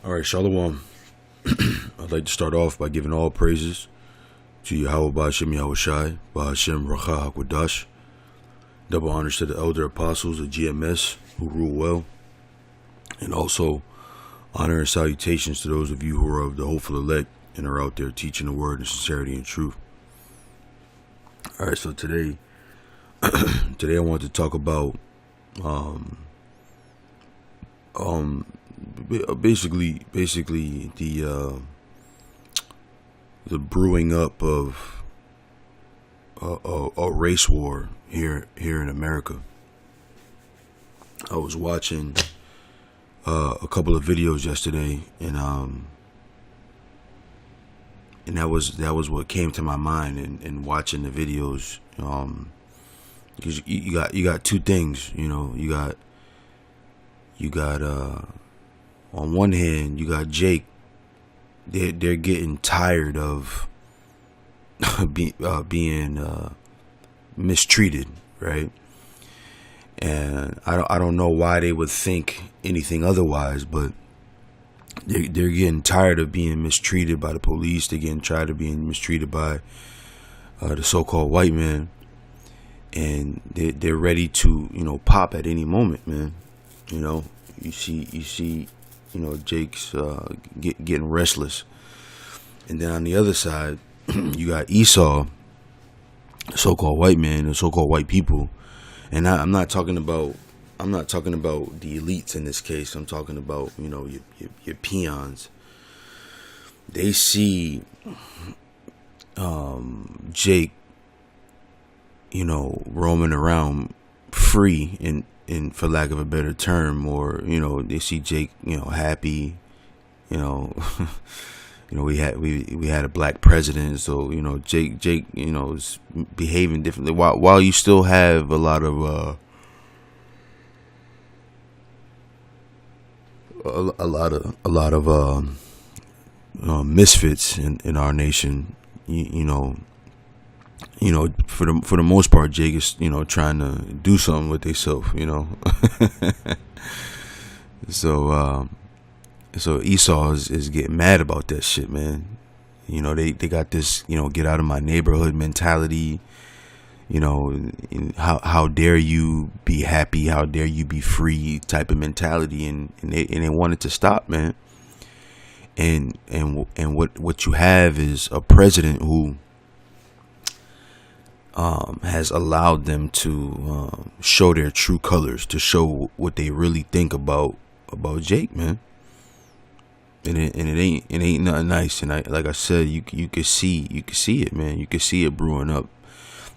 All right, Shalom. I'd like to start off by giving all praises to Yahweh Ba'Hashem Yahushai, Ba'Hashem Racha HaKodash. Double honors to the elder apostles of GMS who rule well. And also honor and salutations to those of you who are of the hopeful elect and are out there teaching the word in sincerity and truth. All right, so today I want to talk about basically the brewing up of a race war here in America. I was watching a couple of videos yesterday, and that was what came to my mind in watching the videos. Because you got two things, you got on one hand you got Jake. They're getting tired of being mistreated, right? And I don't know why they would think anything otherwise, but they're getting tired of being mistreated by the police. They're getting tired of being mistreated by the so-called white man, and they're ready to pop at any moment, man. You see Jake's getting restless, and then on the other side you got Esau, the so-called white man, the so-called white people. And I'm not talking about the elites in this case. I'm talking about your peons. They see Jake roaming around free, in for lack of a better term, or they see Jake happy. We had a black president, so Jake is behaving differently. While you still have a lot of misfits in our nation, for the most part, Jake is trying to do something with himself, So Esau is getting mad about that shit, man. They got this get out of my neighborhood mentality. How dare you be happy? How dare you be free? Type of mentality, and they want it to stop, man. And what you have is a president who has allowed them to show their true colors, to show what they really think about Jake, man. And it ain't nothing nice. And like I said, you could see it, man. You could see it brewing up.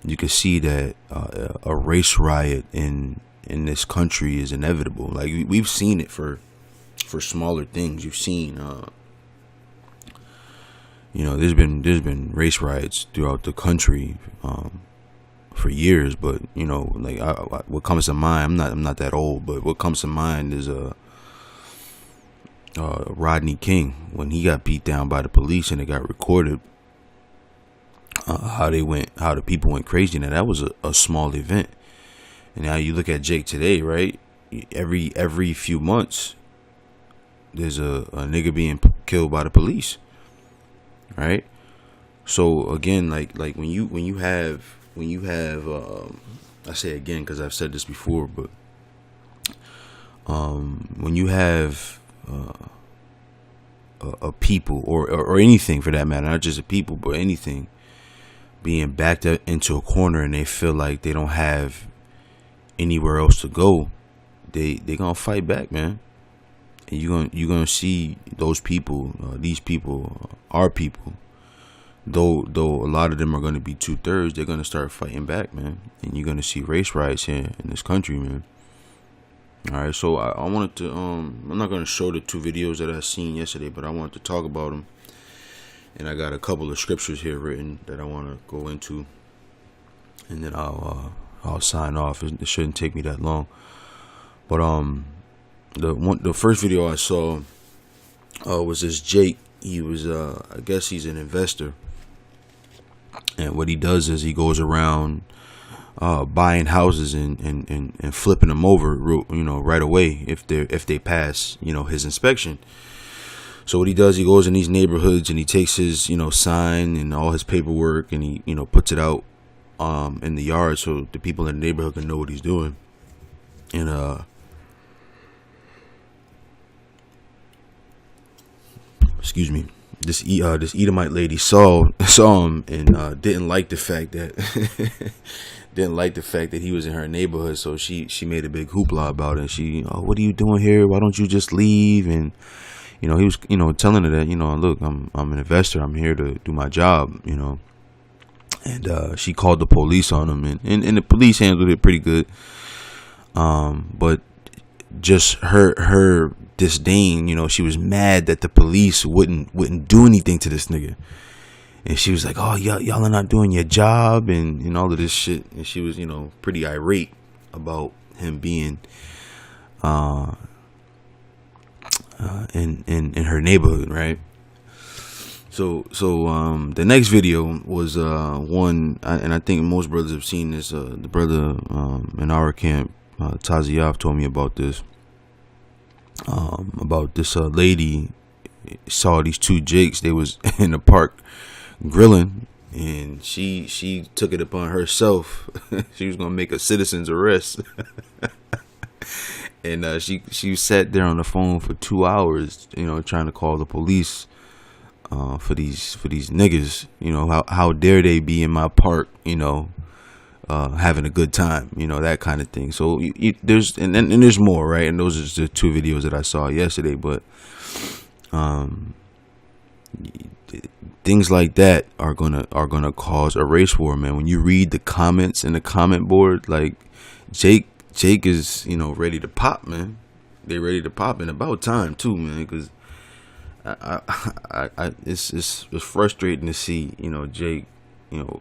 You could see that a race riot in this country is inevitable. Like we've seen it for smaller things. You've seen there's been race riots throughout the country for years. But what comes to mind, I'm not that old, but what comes to mind is Rodney King, when he got beat down by the police, and it got recorded how the people went crazy. Now that was a small event. And now you look at Jake today, right? Every few months there's a nigga being killed by the police, right? So again, like when you have I say again because I've said this before, but when you have a people or anything for that matter, not just a people but anything, being backed up into a corner, and they feel like they don't have anywhere else to go, they gonna fight back, man. And you're gonna see those people, these people, our people, though a lot of them are gonna be 2/3, they're gonna start fighting back, man. And you're gonna see race riots here in this country, man. All right, so I wanted to I'm not gonna show the two videos that I seen yesterday, but I wanted to talk about them, and I got a couple of scriptures here written that I want to go into, and then I'll sign off. It shouldn't take me that long, but the first video I saw was this Jake. He was I guess he's an investor, and what he does is he goes around buying houses and flipping them over, right away if they pass, his inspection. So what he does, he goes in these neighborhoods and he takes his, sign and all his paperwork, and he, puts it out in the yard so the people in the neighborhood can know what he's doing. And excuse me, this Edomite lady saw him and didn't like the fact that he was in her neighborhood. So she made a big hoopla about it. She, what are you doing here? Why don't you just leave? And he was telling her that, look, I'm an investor. I'm here to do my job. And she called the police on him, and the police handled it pretty good. But just her disdain, she was mad that the police wouldn't do anything to this nigga. And she was like, oh, y'all are not doing your job and all of this shit. And she was, pretty irate about him being in her neighborhood, right? So the next video was one, and I think most brothers have seen this. The brother in our camp, Taziaf, told me about this. About this lady saw these two jakes. They was in the park grilling, and she took it upon herself. She was gonna make a citizen's arrest. And she sat there on the phone for 2 hours, trying to call the police for these niggas. How dare they be in my park, having a good time, that kind of thing. So there's and there's more, right? And those are the two videos that I saw yesterday. But things like that are gonna cause a race war, man. When you read the comments in the comment board, like Jake is ready to pop, man. They ready to pop, in about time too, man. Because it's frustrating to see Jake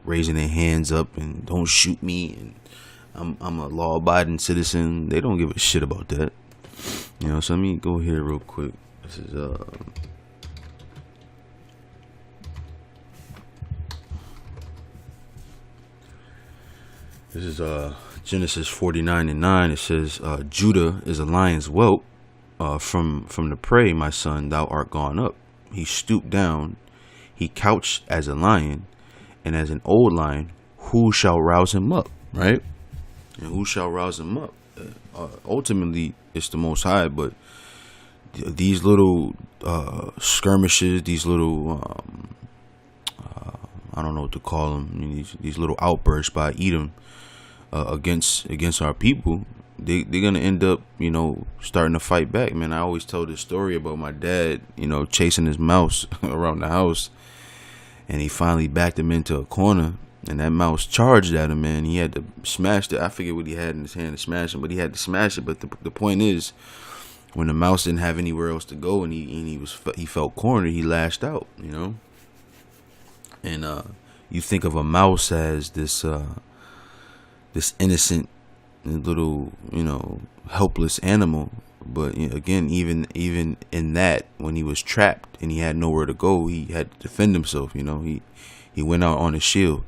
raising their hands up and don't shoot me, and I'm a law-abiding citizen. They don't give a shit about that, So let me go here real quick. This is Genesis 49:9. It says, Judah is a lion's whelp. From the prey, my son, thou art gone up. He stooped down. He couched as a lion. And as an old lion, who shall rouse him up, right? And who shall rouse him up? Ultimately, it's the Most High. But these little skirmishes, these little, I don't know what to call them, these little outbursts by Edom against our people, they're going to end up, starting to fight back, man. I always tell this story about my dad, chasing his mouse around the house. And he finally backed him into a corner, and that mouse charged at him, man. He had to smash it. I forget what he had in his hand to smash him, but he had to smash it. But the point is, when the mouse didn't have anywhere else to go, and he felt cornered, he lashed out, And you think of a mouse as this innocent little, helpless animal. But again, even in that, when he was trapped and he had nowhere to go, he had to defend himself. He went out on a shield,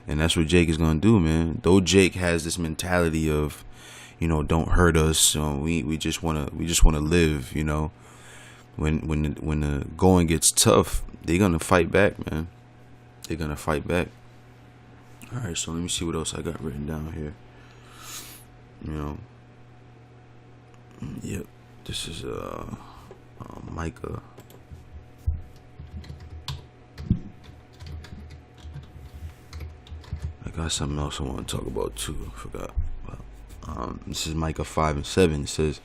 and that's what Jake is gonna do, man. Though Jake has this mentality of, don't hurt us. We just wanna live. When the going gets tough, they're gonna fight back, man. They're gonna fight back. All right, so let me see what else I got written down here. Yep, this is Micah. I got something else I want to talk about too. I forgot. This is Micah 5:7. It says,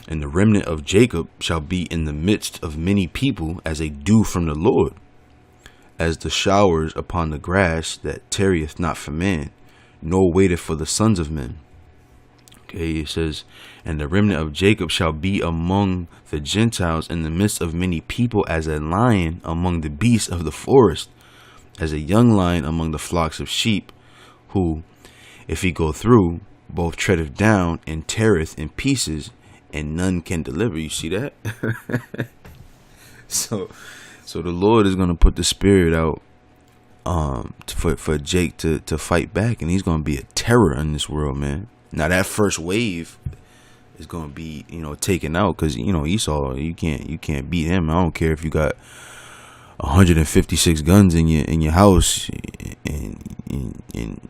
"And the remnant of Jacob shall be in the midst of many people as a dew from the Lord, as the showers upon the grass that tarrieth not for man, nor waiteth for the sons of men." Okay, it says, "And the remnant of Jacob shall be among the Gentiles in the midst of many people as a lion among the beasts of the forest, as a young lion among the flocks of sheep, who, if he go through, both treadeth down and teareth in pieces, and none can deliver." You see that? So the Lord is going to put the spirit out for Jake to fight back, and he's going to be a terror in this world, man. Now that first wave is gonna be, taken out, because Esau, you can't beat him. I don't care if you got 156 guns in your house, and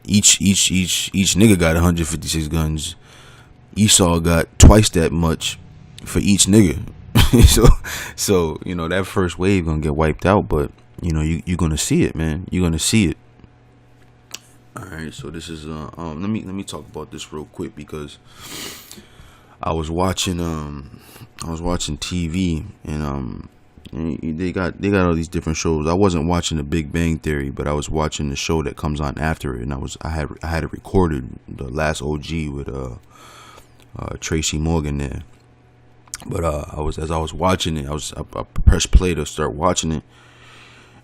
each nigga got 156 guns. Esau got twice that much for each nigga. so that first wave gonna get wiped out, but you're gonna see it, man. You're gonna see it. All right, so this is let me talk about this real quick, because I was watching TV, and they got all these different shows. I wasn't watching the Big Bang Theory, but I was watching the show that comes on after it, and I had it recorded, the last OG with Tracy Morgan there. But as I was watching it, I pressed play to start watching it,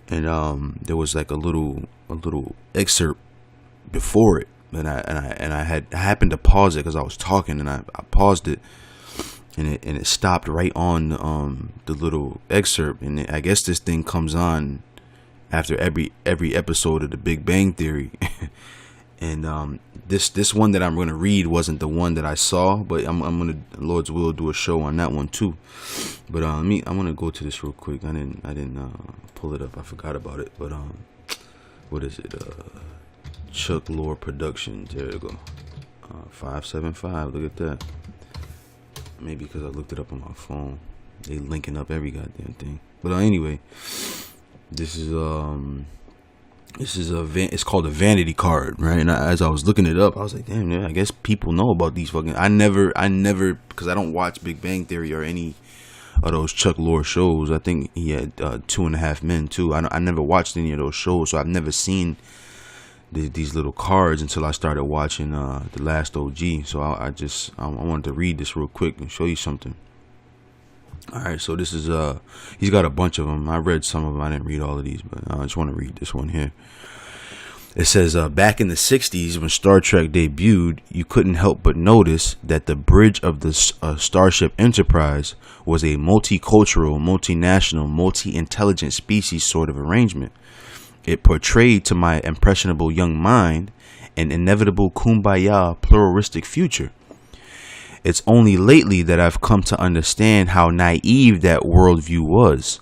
and there was like a little excerpt before it, and I happened to pause it because I was talking, and I paused it, and it stopped right on the little excerpt, and I guess this thing comes on after every episode of the Big Bang Theory. And this one that I'm gonna read wasn't the one that I saw, but I'm gonna, Lord's will, do a show on that one too. But I'm gonna go to this real quick. I didn't pull it up. I forgot about it. But what is it? Chuck Lorre Productions. There you go. 575. Look at that. Maybe because I looked it up on my phone. They linking up every goddamn thing. But anyway, this is it's called a vanity card, right? And as I was looking it up, I was like, damn, man, I guess people know about these fucking. I never, because I don't watch Big Bang Theory or any of those Chuck Lorre shows. I think he had 2.5 Men too. I never watched any of those shows, so I've never seen these little cards until I started watching The Last OG. So I wanted to read this real quick and show you something. All right, so this is he's got a bunch of them. I read some of them. I didn't read all of these, but I just want to read this one here. It says, back in the 60s, when Star Trek debuted, you couldn't help but notice that the bridge of the Starship Enterprise was a multicultural, multinational, multi-intelligent species sort of arrangement. It portrayed to my impressionable young mind an inevitable kumbaya pluralistic future. It's only lately that I've come to understand how naive that worldview was.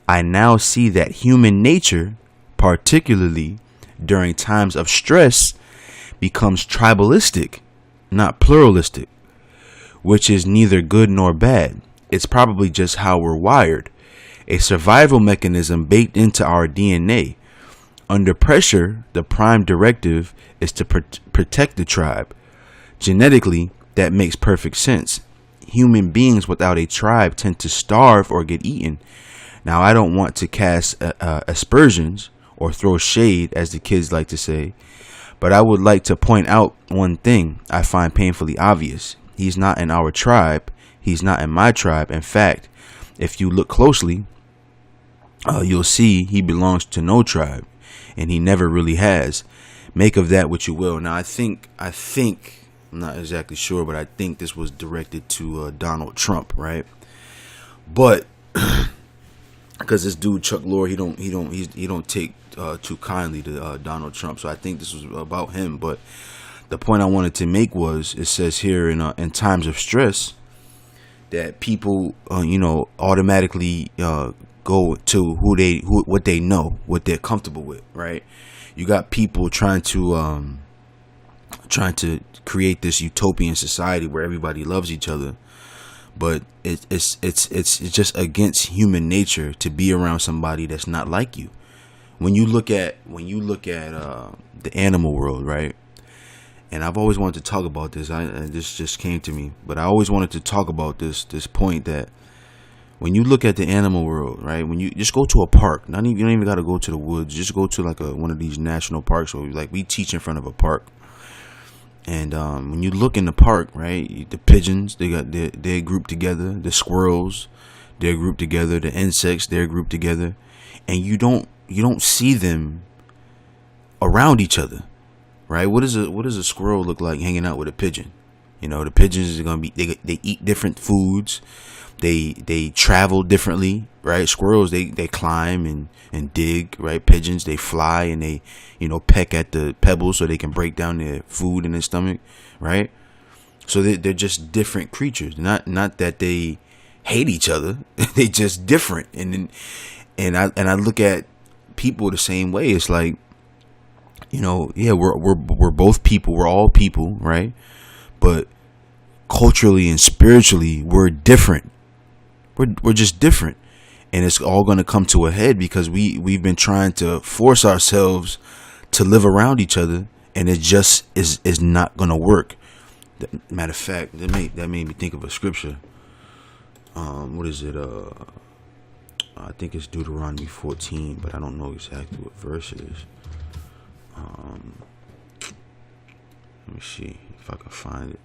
I now see that human nature, particularly during times of stress, becomes tribalistic, not pluralistic, which is neither good nor bad. It's probably just how we're wired, a survival mechanism baked into our DNA. Under pressure, the prime directive is to protect the tribe. Genetically, that makes perfect sense. Human beings without a tribe tend to starve or get eaten. Now, I don't want to cast aspersions or throw shade, as the kids like to say, but I would like to point out one thing I find painfully obvious. He's not in our tribe. He's not in my tribe. In fact, if you look closely, you'll see he belongs to no tribe, and he never really has. Make of that what you will. Now, I think I'm not exactly sure, but I think this was directed to Donald Trump, right? But because this dude Chuck Lorre, he don't take too kindly to Donald Trump, so I think this was about him. But the point I wanted to make was, it says here in times of stress that people automatically go to what they know, what they're comfortable with, right? You got people trying to create this utopian society where everybody loves each other, but it's just against human nature to be around somebody that's not like you. When you look at the animal world, right? And I've always wanted to talk about this. This just came to me, but I always wanted to talk about this point that when you look at the animal world, right? When you just go to a park, you don't even got to go to the woods. Just go to like one of these national parks, or like we teach in front of a park. And when you look in the park, right, the pigeons, they're grouped together. The squirrels, they're grouped together. The insects, they're grouped together, and you don't see them around each other, right? What does a squirrel look like hanging out with a pigeon? The pigeons are gonna be they eat different foods. They travel differently, right? Squirrels, they climb and dig, right? Pigeons, they fly and they, peck at the pebbles so they can break down their food in their stomach, right? So they're just different creatures. Not that they hate each other. They just different. And I look at people the same way. It's like, yeah, we're both people. We're all people, right? But culturally and spiritually, we're different. We're just different, and it's all going to come to a head because we've been trying to force ourselves to live around each other, and it just is not going to work. Matter of fact, that made me think of a scripture. What is it? I think it's Deuteronomy 14, but I don't know exactly what verse it is. Let me see if I can find it.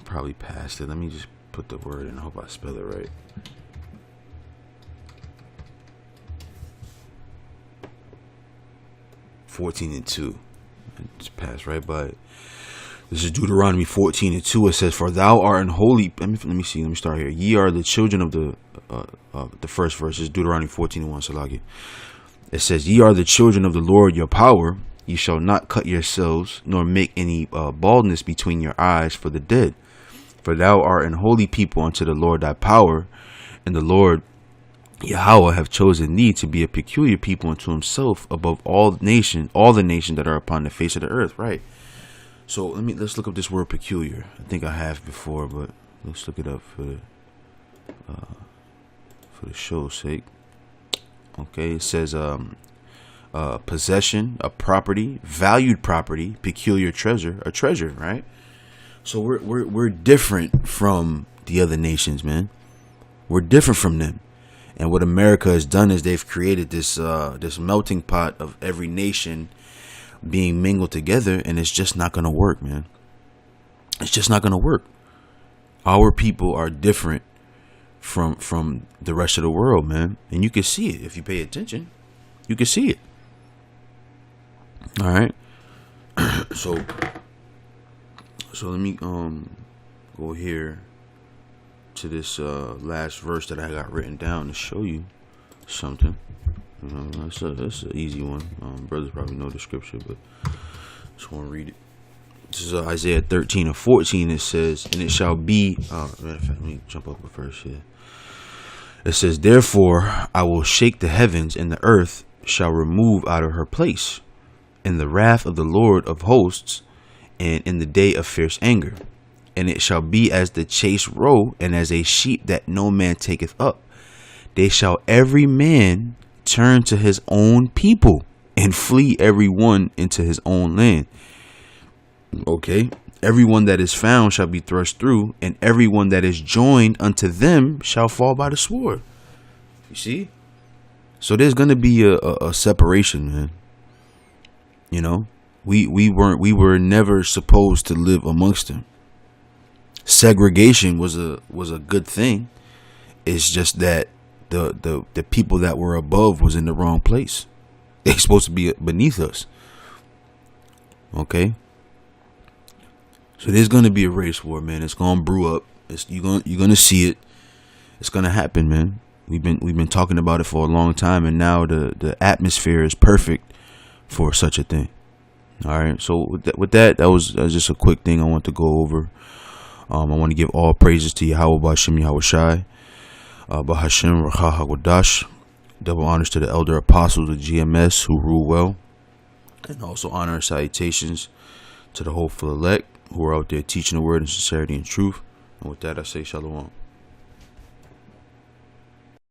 Probably passed it. Let me just put the word in. I hope I spell it right. (14:2). I just passed right by it. This is Deuteronomy 14:2. It says, "For thou art an holy." Let me see. Let me start here. Ye are the children of the first verse is Deuteronomy 14:1. Salaki. It says, "Ye are the children of the Lord your power. Ye shall not cut yourselves, nor make any baldness between your eyes for the dead. For thou art an holy people unto the Lord thy power, and the Lord Yahweh have chosen thee to be a peculiar people unto himself above all the nations that are upon the face of the earth." Right. So let's look up this word peculiar. I think I have before, but let's look it up for the show's sake. Okay, it says possession, a property, valued property, peculiar treasure, a treasure, right? So we're different from the other nations, man. We're different from them. And what America has done is they've created this melting pot of every nation being mingled together, and it's just not going to work, man. It's just not going to work. Our people are different from the rest of the world, man. And you can see it if you pay attention. You can see it. All right. So let me go here to this last verse that I got written down to show you something. That's an easy one. Brothers probably know the scripture, but just want to read it. This is Isaiah 13:14. It says, "And it shall be." Matter of fact, let me jump up a verse here. It says, "Therefore I will shake the heavens, and the earth shall remove out of her place, in the wrath of the Lord of hosts, and in the day of fierce anger. And it shall be as the chased roe, and as a sheep that no man taketh up. They shall every man turn to his own people, and flee every one into his own land." Okay. "Everyone that is found shall be thrust through, and everyone that is joined unto them shall fall by the sword." You see? So there's going to be a separation, man. We were never supposed to live amongst them. Segregation was a good thing. It's just that the people that were above was in the wrong place. They're supposed to be beneath us. Okay. So there's gonna be a race war, man. It's gonna brew up. You're gonna see it. It's gonna happen, man. We've been talking about it for a long time, and now the atmosphere is perfect for such a thing. All right. So with that was just a quick thing I want to go over. I want to give all praises to Yahweh B'Hashem Yahweh Shai, B'Hashem Racha Hagwadash. Double honors to the elder apostles of GMS who rule well, and also honor and salutations to the hopeful elect who are out there teaching the word in sincerity and truth. And with that, I say shalom.